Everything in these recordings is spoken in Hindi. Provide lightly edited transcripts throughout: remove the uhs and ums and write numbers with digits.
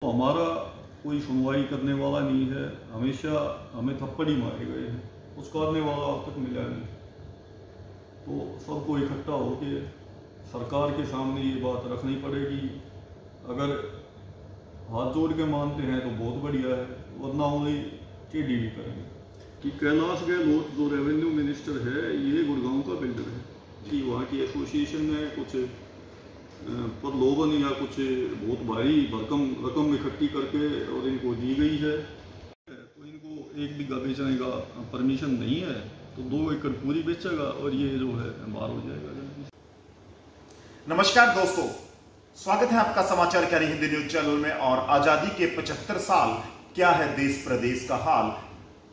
तो हमारा कोई सुनवाई करने वाला नहीं है। हमेशा हमें थप्पड़ ही मारे गए हैं, पुचकारने वाला अब तक मिला नहीं। तो सबको इकट्ठा होकर सरकार के सामने ये बात रखनी पड़ेगी। अगर हाथ जोड़ के मानते हैं तो बहुत बढ़िया है, वरना उन्हें टेढ़ी भी करेंगे। कि कैलाश गहलोत जो रेवेन्यू मिनिस्टर है, ये गुड़गांव का बिल्डर है कि वहाँ की एसोसिएशन ने कुछ प्रलोभन या कुछ बहुत भारी भरकम रकम इकट्ठी करके और इनको दी गई है। तो इनको 1 बीघा बेचने का परमिशन नहीं है, तो 2 एकड़ पूरी बेचेगा और ये जो है बाहर हो जाएगा। नमस्कार दोस्तों, स्वागत है आपका समाचार कैरी हिंदी न्यूज चैनल में। और आजादी के 75 साल क्या है देश प्रदेश का हाल,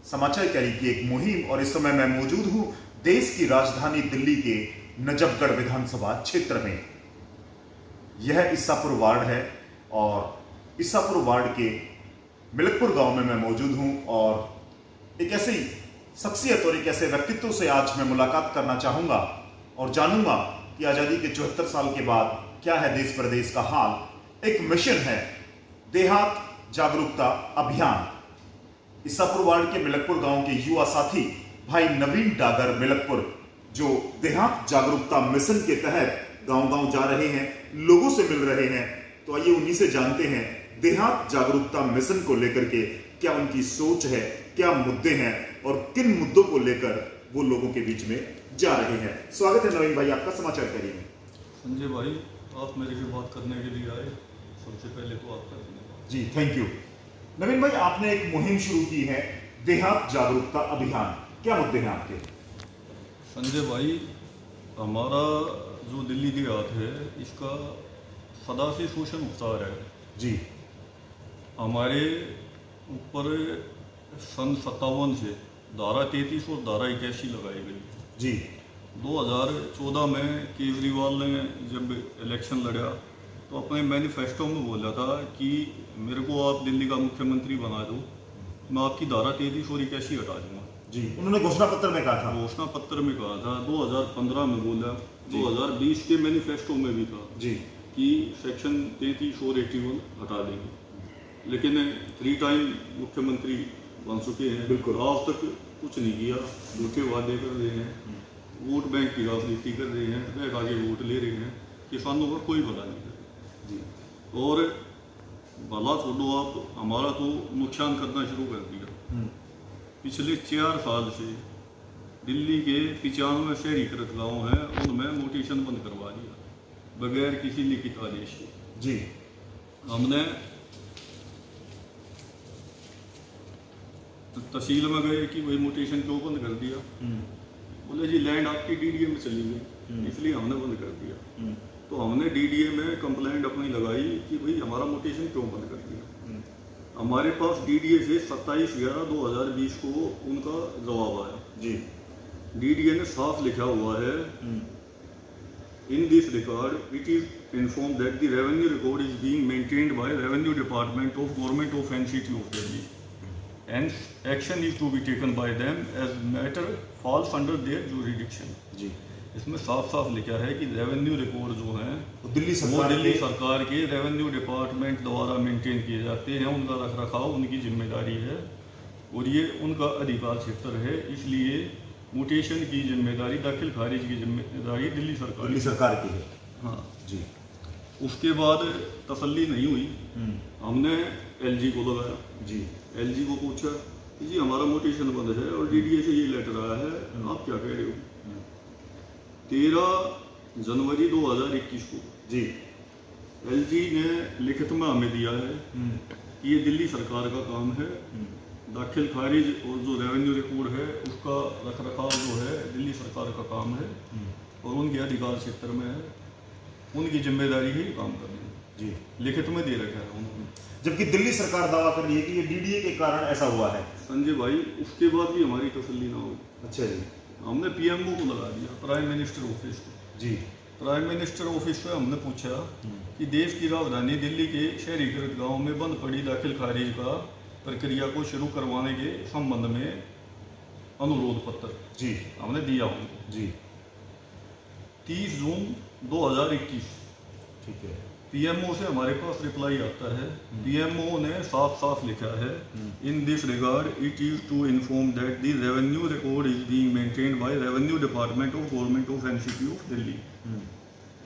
समाचार कैरी की एक मुहिम। और इस समय मैं मौजूद हूं देश की राजधानी दिल्ली के नजफगढ़ विधानसभा क्षेत्र में। यह ईसापुर वार्ड है और ईसापुर वार्ड के मिलकपुर गांव में मैं मौजूद हूं। और एक ऐसी शख्सियत और एक ऐसे व्यक्तित्व से आज मैं मुलाकात करना चाहूंगा और जानूंगा कि आजादी के 74 साल के बाद क्या है देश प्रदेश का हाल। एक मिशन है देहात जागरूकता अभियान। ईसापुर वार्ड के मिलकपुर गांव के युवा साथी भाई नवीन डागर मिलकपुर, जो देहात जागरूकता मिशन के तहत गांव-गांव जा रहे हैं, लोगों से मिल रहे हैं। तो आइए उन्हीं से जानते हैं देहात जागरूकता मिशन को लेकर के क्या उनकी सोच है, क्या मुद्दे हैं और किन मुद्दों को लेकर वो लोगों के बीच में जा रहे हैं। स्वागत है नवीन भाई आपका समाचार कैरी में। संजय भाई, आप मेरे से बात करने के लिए आए, सबसे पहले तो आपका धन्यवाद। जी थैंक यू। नवीन भाई, आपने एक मुहिम शुरू की है देहात जागरूकता अभियान, क्या मुद्दे हैं आपके? संजय भाई, हमारा जो दिल्ली देहात है, इसका सदा से शोषण होता रहा है जी। हमारे ऊपर सन 57 से धारा 33 और धारा 81 लगाई गई जी। 2014 में केजरीवाल ने जब इलेक्शन लड़ा तो अपने मैनिफेस्टो में बोला था कि मेरे को आप दिल्ली का मुख्यमंत्री बना दो, मैं आपकी धारा 33 और 81 हटा दूंगा जी। उन्होंने घोषणा पत्र में कहा था। घोषणा पत्र में कहा था, 2015 में बोला, 2020 के मैनिफेस्टो में भी कहा जी कि सेक्शन 33 और 81 हटा देंगे। लेकिन 3 टाइम मुख्यमंत्री बन चुके हैं, बिल्कुल आज तक कुछ नहीं किया। झूठे वादे कर रहे हैं, वोट बैंक की राजनीति कर रहे हैं, बैंक आगे वोट ले रहे हैं, किसानों का कोई भला नहीं कर जी। और भला छोड़ो आप, हमारा तो नुकसान करना शुरू कर दिया। पिछले 4 साल से दिल्ली के 95 शहरीकृत गाँव हैं, उनमें मोटेशन बंद करवा दिया बगैर किसी लिखित आदेश के जी। हमने तहसील में गए कि वही मोटेशन क्यों बंद कर दिया, बोले जी लैंड आपकी डीडीए में चली गई, इसलिए हमने बंद कर दिया। तो हमने डीडीए में कंप्लेंट अपनी लगाई कि भाई हमारा मोटेशन क्यों बंद कर दिया। हमारे पास डीडीए से 27/11/2020 को उनका जवाब आया जी। डीडीए ने साफ लिखा हुआ है, in this record it is inform that the revenue record is being maintained by revenue department of government of NCT of Delhi and action is to be taken by them as matter falls under their jurisdiction ji. इसमें साफ साफ लिखा है कि रेवेन्यू रिकॉर्ड जो हैं वो दिल्ली सरकार के रेवेन्यू डिपार्टमेंट द्वारा मेंटेन किए जाते हैं, उनका रख रखाव उनकी जिम्मेदारी है और ये उनका अधिकार क्षेत्र है। इसलिए मोटेशन की जिम्मेदारी, दाखिल खारिज की जिम्मेदारी दिल्ली सरकार की है। हाँ जी। उसके बाद तसल्ली नहीं हुई, हमने एलजी को लगाया जी। एलजी को पूछा कि जी हमारा मोटेशन बंद है और डीडीए से ये लेटर आया है, आप क्या कह रहे हो। 13 जनवरी 2021 को जी एलजी ने लिखित में हमें दिया है कि ये दिल्ली सरकार का काम है, दाखिल खारिज और जो रेवेन्यू रिकॉर्ड है उसका रख रखाव जो है दिल्ली सरकार का काम है और उनके अधिकार क्षेत्र में है, उनकी जिम्मेदारी है काम करनी जी। लिखित में दे रखा है उन्होंने, जबकि दिल्ली सरकार दावा कर रही है कि ये डीडीए के कारण ऐसा हुआ है। संजय भाई, उसके बाद भी हमारी तसल्ली ना हुई। अच्छा जी। हमने पीएमओ को लगा दिया, प्राइम मिनिस्टर ऑफिस को जी। प्राइम मिनिस्टर ऑफिस से हमने पूछा कि देश की राजधानी दिल्ली के शहरीकृत गाँव में बंद पड़ी दाखिल खारिज का प्रक्रिया को शुरू करवाने के संबंध में अनुरोध पत्र जी हमने दिया उनको जी। 30 जून 2021 ठीक है। पीएमओ से हमारे पास रिप्लाई आता है। पीएमओ ने साफ साफ लिखा है, in this regard it is to inform that the revenue record is being maintained by revenue department of government of NCT of Delhi,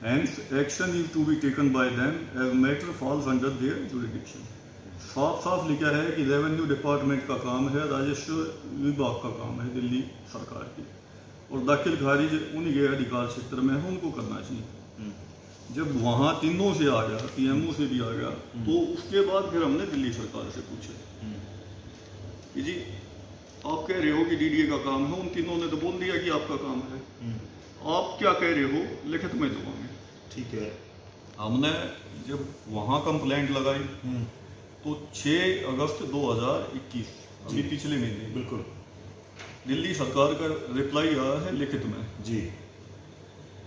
hence action is to be taken by them as matter falls under their jurisdiction। साफ साफ लिखा है कि रेवेन्यू डिपार्टमेंट का काम है, राजस्व विभाग का काम है दिल्ली सरकार की, और दाखिल खारिज उन्हीं के अधिकार क्षेत्र में है, उनको करना चाहिए। जब वहाँ तीनों से आ गया, पीएमओ से भी आ गया, तो उसके बाद फिर हमने दिल्ली सरकार से पूछा कि जी आप कह रहे हो कि डीडीए का काम है, उन तीनों ने तो बोल दिया कि आपका काम है, आप क्या कह रहे हो लिखित में दोगे। ठीक है, हमने जब वहाँ कंप्लेंट लगाई तो 6 अगस्त 2021 अभी पिछले महीने बिल्कुल दिल्ली सरकार का रिप्लाई आया है लिखित में जी।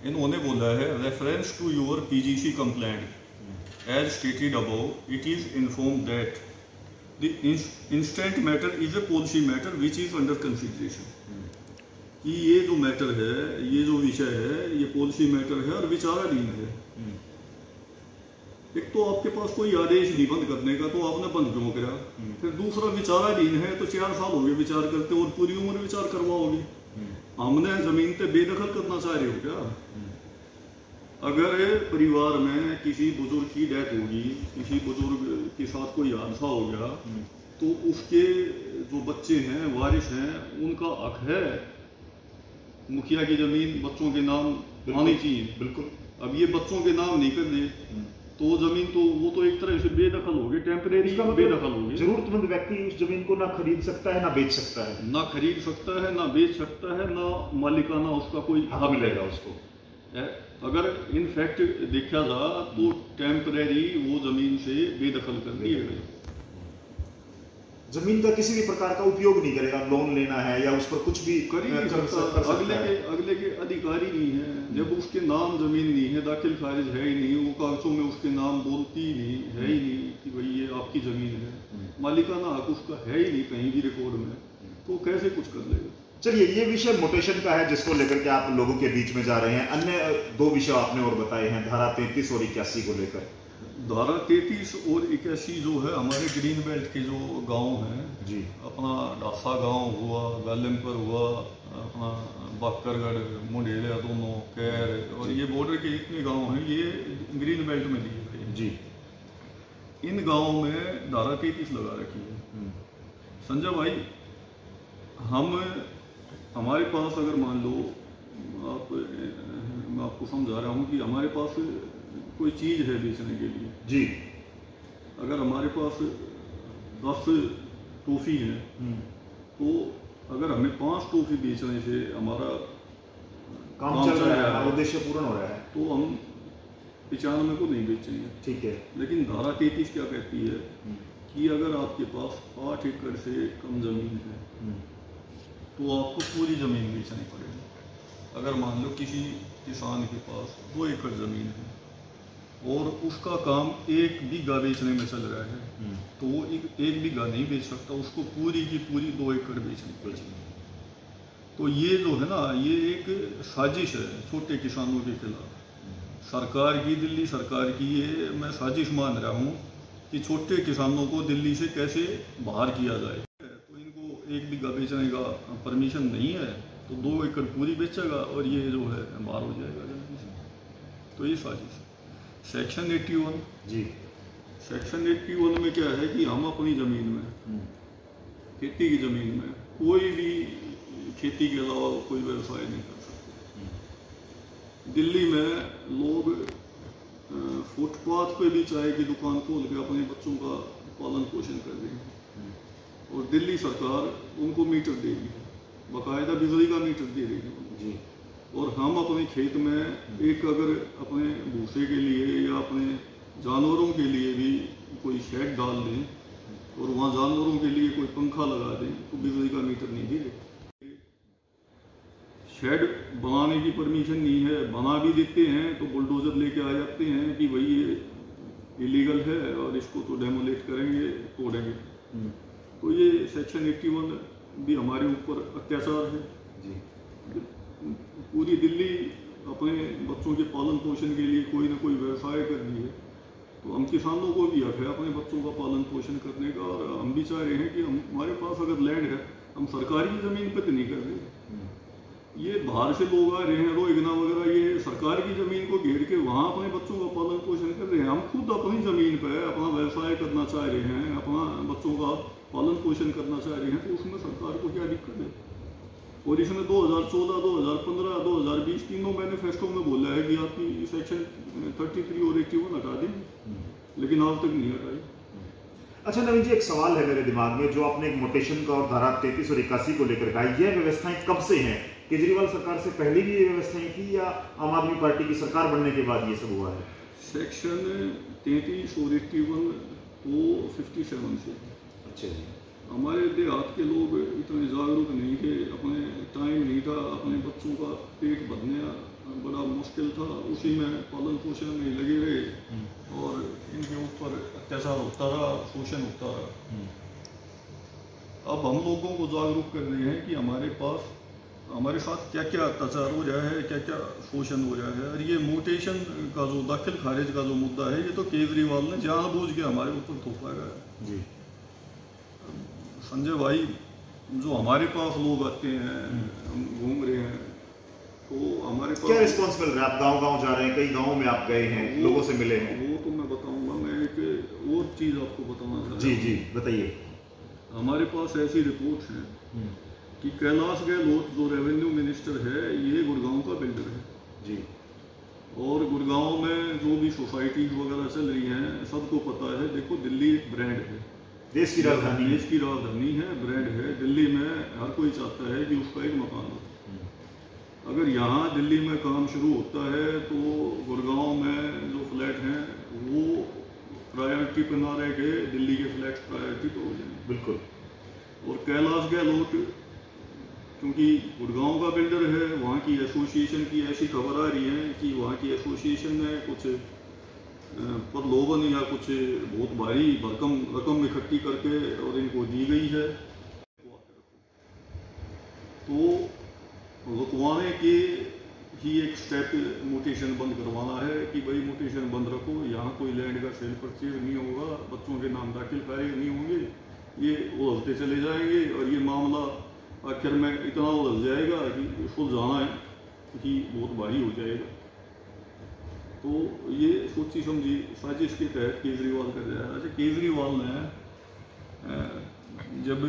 इन्होंने बोला है, reference to your PGC complaint as stated above it is inform that the instant matter is a policy matter which is under consideration. कि ये जो मैटर है, ये जो विषय है, ये पॉलिसी मैटर है और विचाराधीन है। एक तो आपके पास कोई आदेश नहीं बंद करने का, तो आपने बंद क्यों करा? फिर दूसरा विचाराधीन है, तो 4 साल हो गए विचार करते और पूरी उम्र विचार करवाओगे। हमने जमीन पे बेदखल करना चाह रहे हो क्या? अगर परिवार में किसी बुजुर्ग की डेथ होगी, किसी बुजुर्ग के साथ कोई हादसा हो गया, तो उसके जो बच्चे हैं, वारिस हैं, उनका हक है मुखिया की जमीन बच्चों के नाम आनी चाहिए। बिल्कुल। अब ये बच्चों के नाम नहीं कर दे तो जमीन तो वो तो एक तरह से बेदखल होगी, टेम्परेरी बेदखल होगी। जरूरतमंद व्यक्ति उस जमीन को ना खरीद सकता है, ना बेच सकता है, ना खरीद सकता है, ना बेच सकता है, ना मालिकाना उसका कोई हक मिलेगा उसको। अगर इन फैक्ट देखा जा तो टेम्परेरी वो जमीन से बेदखल कर दिए गए। जमीन का किसी भी प्रकार का उपयोग नहीं करेगा, लोन लेना है या उस पर कुछ भी कर सकता। अगले के अधिकारी नहीं है, जब उसके नाम जमीन नहीं है, दाखिल खारिज है ही नहीं, वो कागजों में उसके नाम बोलती ही नहीं है ही नहीं कि भाई ये आपकी जमीन है, मालिकाना हक उसका है ही नहीं कहीं भी रिकॉर्ड में, तो कैसे कुछ कर लेगा। चलिए, ये विषय मोटेशन का है जिसको लेकर के आप लोगों के बीच में जा रहे हैं। अन्य 2 विषय आपने और बताए हैं, धारा 33 और 81 को लेकर। धारा 33 और 81 जो है हमारे ग्रीन बेल्ट के जो गांव हैं जी, अपना डासा गांव हुआ, वेलिमपुर हुआ, अपना बाकरगढ़, मुंडेलिया, दोनों कैर, और ये बॉर्डर के इतने गांव हैं, ये ग्रीन बेल्ट में दिए गए जी। इन गांवों में धारा 33 लगा रखी है। संजय भाई, हमारे पास अगर मान लो मैं आपको समझा रहा हूँ कि हमारे पास कोई चीज़ है बेचने के लिए जी, अगर हमारे पास 10 टॉफ़ी है, तो अगर हमें 5 टॉफ़ी बेचने से हमारा काम चल रहा है, उद्देश्य पूर्ण हो रहा है, तो हम 95 को नहीं बेचेंगे। ठीक है। लेकिन धारा 33 क्या कहती है कि अगर आपके पास 8 एकड़ से कम जमीन है तो आपको पूरी ज़मीन बेचनी पड़ेगी। अगर मान लो किसी किसान के पास 2 एकड़ ज़मीन है और उसका काम 1 बीघा बेचने में चल रहा है, तो वो 1 बीघा नहीं बेच सकता, उसको पूरी की पूरी 2 एकड़ बेचनी पड़ेगी। तो ये जो है ना, ये एक साजिश है छोटे किसानों के खिलाफ सरकार की, दिल्ली सरकार की। ये मैं साजिश मान रहा हूँ कि छोटे किसानों को दिल्ली से कैसे बाहर किया जाए। तो इनको 1 बीघा बेचने का परमिशन नहीं है, तो 2 एकड़ पूरी बेचेगा और ये जो है बाहर हो जाएगा जल्दी से। तो ये साजिश। सेक्शन 81 जी, सेक्शन 81 में क्या है कि हम अपनी ज़मीन में, खेती की ज़मीन में कोई भी खेती के अलावा कोई व्यवसाय नहीं कर सकते। दिल्ली में लोग फुटपाथ पे भी चाय की दुकान खोल के अपने बच्चों का पालन पोषण कर रहे हैं, और दिल्ली सरकार उनको मीटर देगी, बाकायदा बिजली का मीटर दे रही है जी। और हम अपने खेत में एक अगर अपने भूसे के लिए या अपने जानवरों के लिए भी कोई शेड डाल दें और वहाँ जानवरों के लिए कोई पंखा लगा दें, तो बिजली का मीटर नहीं दे रहे। शेड बनाने की परमिशन नहीं है, बना भी देते हैं तो बुलडोजर लेके आ जाते हैं कि भाई ये इलीगल है और इसको तो डेमोलेट करेंगे, तोड़ेंगे। तो ये सेक्शन 81 भी हमारे ऊपर अत्याचार है जी। पूरी दिल्ली अपने बच्चों के पालन पोषण के लिए कोई ना कोई व्यवसाय कर रही है, तो हम किसानों को भी हक है अपने बच्चों का पालन पोषण करने का, और हम भी चाह रहे हैं कि हमारे पास अगर लैंड है, हम सरकारी ज़मीन पर तो नहीं कर रहे। ये बाहर से लोग आ रहे हैं, रोहिंग्या वगैरह, ये सरकार की ज़मीन को घेर के वहाँ अपने बच्चों का पालन पोषण कर रहे हैं। हम खुद अपनी ज़मीन पर अपना व्यवसाय करना चाह रहे हैं, अपना बच्चों का पालन पोषण करना चाह रहे हैं, तो उसमें सरकार को क्या दिक्कत है? और इसमें 2014, 2015, 2020 तीनों मैनिफेस्टो में बोला है कि आपकी सेक्शन 33 और 81 हटा देंगे, लेकिन आज तक नहीं हटाई। अच्छा नवीन जी, एक सवाल है मेरे दिमाग में, जो आपने एक मोटेशन का और धारा 33 और 81 को लेकर कहा, यह व्यवस्थाएं कब से हैं? केजरीवाल सरकार से पहले भी ये व्यवस्थाएं थी या आम आदमी पार्टी की सरकार बनने के बाद ये सब हुआ है? सेक्शन 33 और 81 वो 57 से। अच्छा जी। हमारे देहात के लोग इतने जागरूक नहीं थे, अपने टाइम नहीं था, अपने बच्चों का पेट भरने बड़ा मुश्किल था, उसी में पालन पोषण में लगे रहे और इनके ऊपर अत्याचार होता रहा, शोषण होता रहा। अब हम लोगों को जागरूक कर रहे हैं कि हमारे साथ क्या क्या अत्याचार हो रहा है, क्या क्या शोषण हो रहा है। और ये म्यूटेशन का जो दाखिल खारिज का जो मुद्दा है, ये तो केजरीवाल ने जानबूझ के हमारे ऊपर थोपा गया जी। संजय भाई, जो हमारे पास लोग आते हैं, हम घूम रहे हैं, तो हमारे पास क्या रिस्पॉन्स मिल रहा है? आप गांव-गांव जा रहे हैं, कई गांवों में आप गए हैं, लोगों से मिले हैं। वो तो मैं बताऊंगा। मैं एक और चीज़ आपको बताना चाहता हूँ। जी जी बताइए। हमारे पास ऐसी रिपोर्ट्स हैं कि कैलाश गहलोत जो रेवेन्यू मिनिस्टर है, ये गुड़गांव का बिल्डर है जी। और गुड़गांव में जो भी सोसाइटीज वगैरह चल रही हैं, सबको पता है। देखो, दिल्ली एक ब्रांड है, देश की राजधानी, देश की राजधानी है, ब्रांड है। दिल्ली में हर कोई चाहता है कि उसका एक मकान हो। अगर यहाँ दिल्ली में काम शुरू होता है तो गुड़गांव में जो फ्लैट हैं वो प्रायोरिटी पर ना रह के दिल्ली के फ्लैट्स प्रायोरिटी पर हो जाएंगे। बिल्कुल। और कैलाश गहलोत क्योंकि गुड़गांव का बिल्डर है, वहाँ की एसोसिएशन की ऐसी खबर आ रही है कि वहाँ की एसोसिएशन ने कुछ प्रलोभन या कुछ बहुत भारी भरकम रकम इकट्ठी करके और इनको दी गई है। तो रुकवाने के ही एक स्टेप म्यूटेशन बंद करवाना है कि भाई म्यूटेशन बंद रखो, यहाँ कोई लैंड का सेल परचेज नहीं होगा, बच्चों के नाम दाखिल खारिज नहीं होंगे, ये उलझते चले जाएंगे और ये मामला आखिर में इतना उलझ जाएगा कि सुलझाना है कि बहुत भारी हो जाएगा। तो ये सोची समझी साजिश के तहत केजरीवाल कर रहा है। अच्छा, केजरीवाल ने जब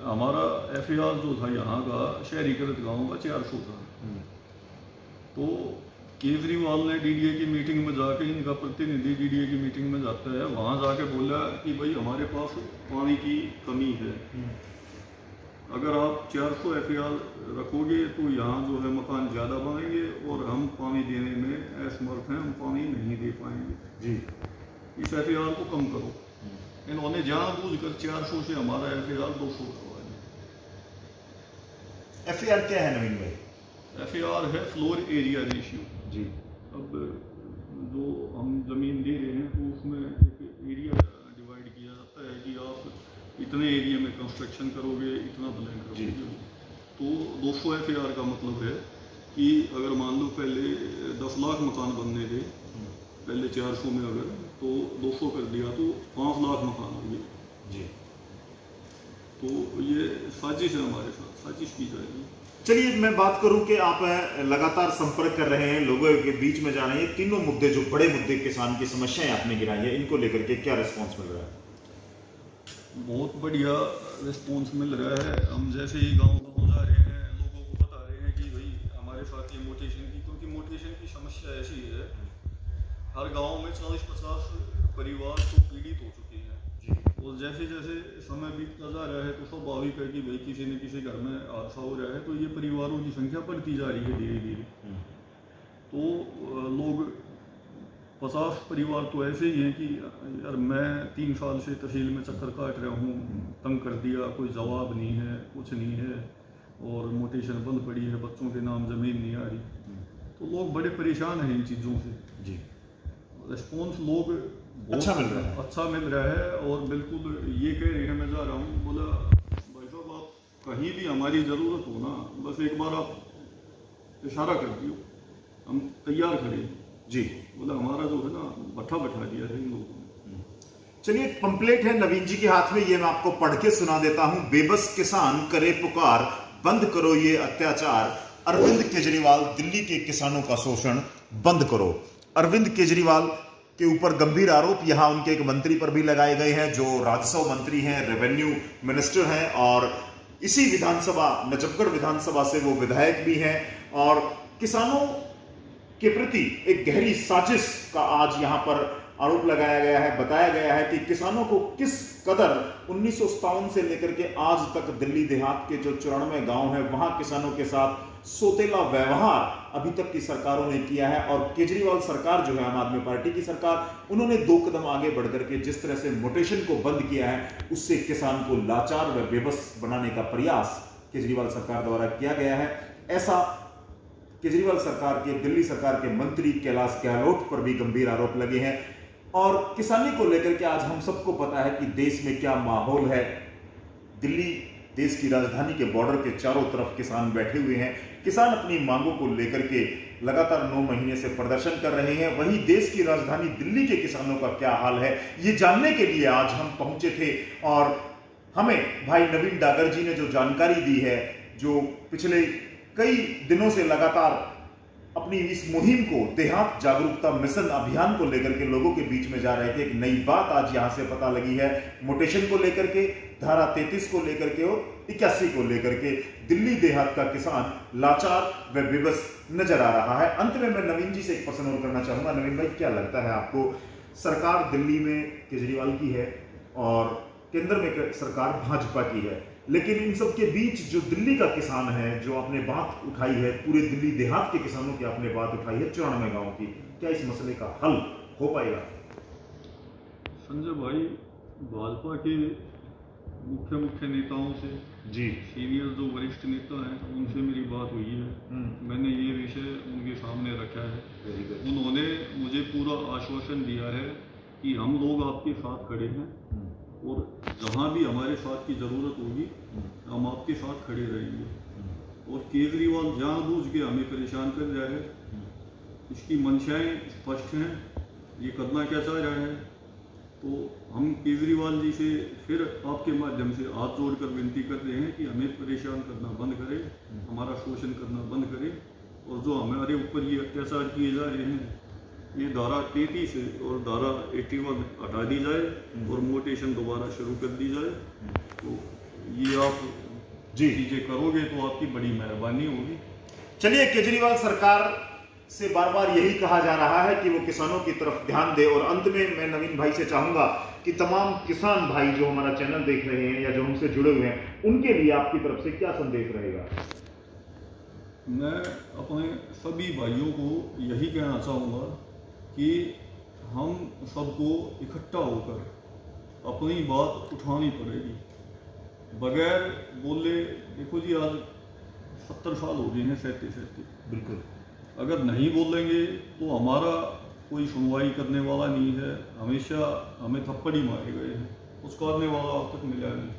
हमारा FAR जो था यहाँ का शहरीकृत गाँव का 400 था, तो केजरीवाल ने DDA की मीटिंग में जाके, इनका प्रतिनिधि DDA की मीटिंग में जाता है, वहाँ जाके बोला कि भाई हमारे पास पानी की कमी है, अगर आप 400 FAR रखोगे तो यहाँ जो है मकान ज़्यादा बनेंगे और हम पानी देने में असमर्थ हैं, हम पानी नहीं दे पाएंगे जी, इस FAR को कम करो। इन्होंने जानबूझकर 400 से हमारा FAR 200 करवा दिया। FAR क्या है नवीन भाई? FAR है फ्लोर एरिया रेशियो जी। अब जो हम ज़मीन दे रहे हैं तो उसमें एक एरिया डिवाइड किया जाता है कि आप इतने एरिया में कंस्ट्रक्शन करोगे, इतना ब्लैंक करोगे। तो 200 FAR का मतलब है कि अगर मान लो पहले 10 लाख मकान बनने थे, पहले 400 में अगर तो 200 कर दिया तो 5 लाख मकान हो गए जी। तो ये साजिश है, हमारे साथ साजिश की जाएगी। चलिए मैं बात करूं कि आप लगातार संपर्क कर रहे हैं, लोगों के बीच में जा रहे हैं, तीनों मुद्दे जो बड़े मुद्दे किसान की समस्याएं आपने गिनाई है, इनको लेकर के क्या रिस्पांस मिल रहा है? बहुत बढ़िया रिस्पांस मिल रहा है। हम जैसे ही गांव जा रहे हैं, लोगों को बता रहे हैं कि भाई हमारे साथ ये म्यूटेशन की, क्योंकि म्यूटेशन की समस्या ऐसी है, हर गांव में 40-50 परिवार तो पीड़ित हो चुके हैं जी। और जैसे जैसे समय बीतता जा रहा है तो स्वाभाविक है कि भाई किसी न किसी घर में हादसा हो रहा है, तो ये परिवारों की संख्या बढ़ती जा रही है धीरे धीरे। तो लोग 50 परिवार तो ऐसे ही हैं कि यार मैं 3 साल से तहसील में चक्कर काट रहा हूँ, तंग कर दिया, कोई जवाब नहीं है, कुछ नहीं है, और म्यूटेशन बंद पड़ी है, बच्चों के नाम ज़मीन नहीं आ रही। तो लोग बड़े परेशान हैं इन चीज़ों से जी। रिस्पॉन्स लोग अच्छा मिल रहा है और बिल्कुल ये कह रहे हैं, मैं जा रहा हूँ, बोला भाई साहब आप कहीं भी हमारी ज़रूरत हो ना, बस एक बार आप इशारा कर दियो, हम तैयार खड़े जी। बोला हमारा जो है ना भट्ठा बैठा दिया है इन लोगों ने। चलिए, पंपलेट है नवीन जी के हाथ में, ये मैं आपको पढ़ के सुना देता हूं। बेबस किसान करे पुकार, बंद करो ये अत्याचार। अरविंद केजरीवाल, दिल्ली के किसानों का शोषण बंद करो। अरविंद केजरीवाल के ऊपर गंभीर आरोप यहां उनके एक मंत्री पर भी लगाए गए हैं, जो राजस्व मंत्री हैं, रेवेन्यू मिनिस्टर हैं, और इसी विधानसभा, नजफगढ़ विधानसभा से वो विधायक भी हैं। और किसानों के प्रति एक गहरी साजिश का आज यहां पर आरोप लगाया गया है। बताया गया है कि किसानों को किस कदर 1957 से लेकर के आज तक दिल्ली देहात के जो 94 गांव हैं, वहां किसानों के साथ सोतेला व्यवहार अभी तक की सरकारों ने किया है। और केजरीवाल सरकार जो है, आम आदमी पार्टी की सरकार, उन्होंने 2 कदम आगे बढ़कर के जिस तरह से मोटेशन को बंद किया है, उससे किसान को लाचार व बेबस बनाने का प्रयास केजरीवाल सरकार द्वारा किया गया है। ऐसा केजरीवाल सरकार के, दिल्ली सरकार के मंत्री कैलाश गहलोत पर भी गंभीर आरोप लगे हैं। और किसानी को लेकर के आज हम सबको पता है कि देश में क्या माहौल है। दिल्ली देश की राजधानी के बॉर्डर के चारों तरफ किसान बैठे हुए हैं। किसान अपनी मांगों को लेकर के लगातार 9 महीने से प्रदर्शन कर रहे हैं। वहीं देश की राजधानी दिल्ली के किसानों का क्या हाल है, ये जानने के लिए आज हम पहुंचे थे। और हमें भाई नवीन डागर जी ने जो जानकारी दी है, जो पिछले कई दिनों से लगातार अपनी इस मुहिम को, देहात जागरूकता मिशन अभियान को लेकर के लोगों के बीच में जा रहे थे। एक नई बात आज यहां से पता लगी है, मोटेशन को लेकर के, धारा 33 को लेकर के और 81 को लेकर के दिल्ली देहात का किसान लाचार व बेबस नजर आ रहा है। अंत में मैं नवीन जी से एक प्रश्न और करना चाहूंगा। नवीन भाई, क्या लगता है आपको, सरकार दिल्ली में केजरीवाल की है और केंद्र में सरकार भाजपा की है, लेकिन इन सब के बीच जो दिल्ली का किसान है, जो आपने बात उठाई है, पूरे दिल्ली देहात के किसानों की आपने बात उठाई है 94 गांव की, क्या इस मसले का हल हो पाएगा? संजय भाई, भाजपा के मुख्य नेताओं से जी, सीनियर जो वरिष्ठ नेता हैं, उनसे मेरी बात हुई है। मैंने ये विषय उनके सामने रखा है। उन्होंने मुझे पूरा आश्वासन दिया है कि हम लोग आपके साथ खड़े हैं और जहाँ भी हमारे साथ की ज़रूरत होगी हम आपके साथ खड़े रहेंगे। और केजरीवाल जानबूझ के हमें परेशान कर रहा है, इसकी मंशाएं स्पष्ट हैं, ये करना क्या चाह रहा है। तो हम केजरीवाल जी से फिर आपके माध्यम से हाथ जोड़कर विनती कर रहे हैं कि हमें परेशान करना बंद करें, हमारा शोषण करना बंद करें, और जो हमारे ऊपर ये अत्याचार किए जा रहे हैं, ये धारा 33 और धारा 81 हटा दी जाए और मोटेशन दोबारा शुरू कर दी जाए। तो ये आप जी चीजें करोगे तो आपकी बड़ी मेहरबानी होगी। चलिए, केजरीवाल सरकार से बार बार यही कहा जा रहा है कि वो किसानों की तरफ ध्यान दे। और अंत में मैं नवीन भाई से चाहूंगा कि तमाम किसान भाई जो हमारा चैनल देख रहे हैं या जो हमसे जुड़े हुए हैं, उनके लिए आपकी तरफ से क्या संदेश रहेगा? मैं अपने सभी भाइयों को यही कहना चाहूँगा कि हम सबको इकट्ठा होकर अपनी बात उठानी पड़ेगी, बगैर बोले। देखो जी, आज 70 साल हो गए हैं, 37। बिल्कुल, अगर नहीं बोलेंगे तो हमारा कोई सुनवाई करने वाला नहीं है। हमेशा हमें थप्पड़ ही मारे गए हैं, उसकारने वाला आज तक मिला नहीं।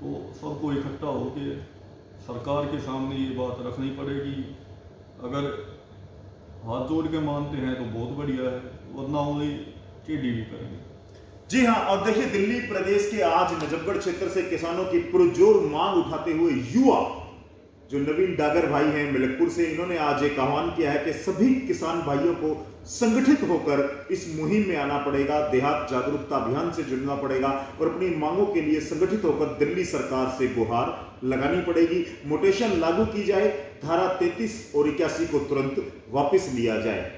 तो सबको इकट्ठा होकर सरकार के सामने ये बात रखनी पड़ेगी। अगर हाथ जोड़ के मानते हैं तो बहुत बढ़िया है, वरना उन्हें टेढ़ी भी करेंगे। जी हाँ, और देखिए, दिल्ली प्रदेश के आज नजफगढ़ क्षेत्र से किसानों की पुरजोर मांग उठाते हुए युवा जो नवीन डागर भाई हैं मिलकपुर से, इन्होंने आज एक आह्वान किया है कि सभी किसान भाइयों को संगठित होकर इस मुहिम में आना पड़ेगा, देहात जागरूकता अभियान से जुड़ना पड़ेगा और अपनी मांगों के लिए संगठित होकर दिल्ली सरकार से गुहार लगानी पड़ेगी। मोटेशन लागू की जाए, धारा 33 और 81 को तुरंत वापस लिया जाए।